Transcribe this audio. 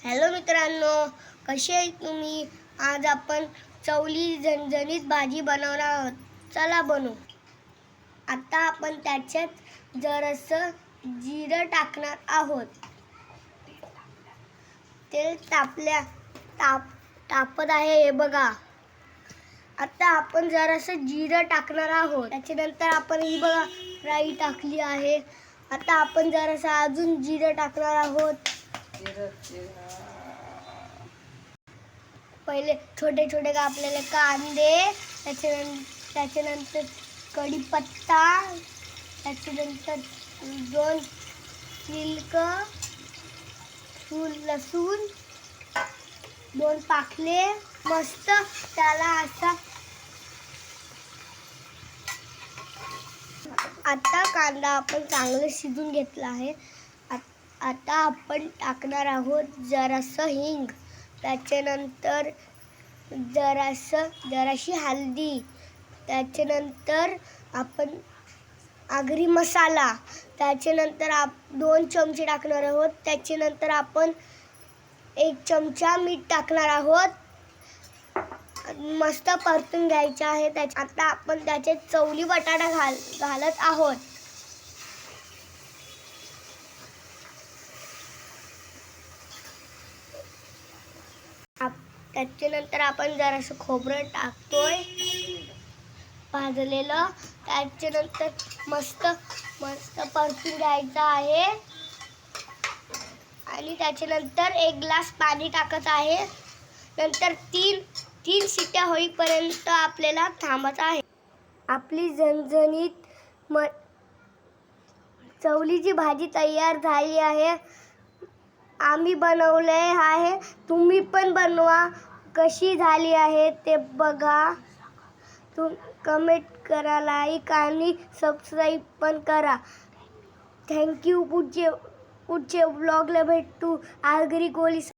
Hello मित्रांनो, कसे आहे तुम्ही? आज आपण चवली झणझणीत भाजी बनवणार आहोत. चला बनवू. आता आपण त्याच्यात जरासं जिरं टाकणार आहोत. तेल तापत आहे हे बघा. आता आपण जरासं जिरं टाकणार आहोत. त्याच्यानंतर आपण ही बघा राई टाकली आहे. आता आपण जरासं अजून जिरं टाकणार आहोत. पहिले छोटे छोटे कापलेले कांदे, त्याच्यानंतर कढीपत्ता, त्याच्यानंतर 2 सिल्क, लसूण, 2 पाकले, मस्त त्याला असा. आता कांदा आपण चांगलं शिजून घेतला आहे. आता आपण टाकणार आहोत जरासं हिंग, त्याच्यानंतर जराशी हळदी, त्याच्यानंतर आपण आगरी मसाला, त्याच्यानंतर 2 चमचे टाकणार आहोत. त्याच्यानंतर आपण 1 चमचा मीठ टाकणार आहोत. मस्त परतून घ्यायचं आहे. आता आपण त्याच्यात चवली बटाटा घालत आहोत. त्याच्यानंतर आपण जरासं खोबरं टाकतोय भाजलेलं. त्याच्यानंतर मस्त परतून घ्यायचं आहे. आणि त्याच्यानंतर 1 ग्लास पाणी टाकत आहे. नंतर 3 शिट्ट्या होईपर्यंत आपल्याला थांबायचं आहे. आपली झणझणीत चवलीची भाजी तयार झाली आहे. आम्ही बनवले आहे, तुम्ही पण बनवा. कशी झाली आहे ते बघा. कमेंट करा, लाईक आणि सबस्क्राईब पण करा. थँक्यू. पुढचे व्लॉगला भेटू. आगरी कोळी.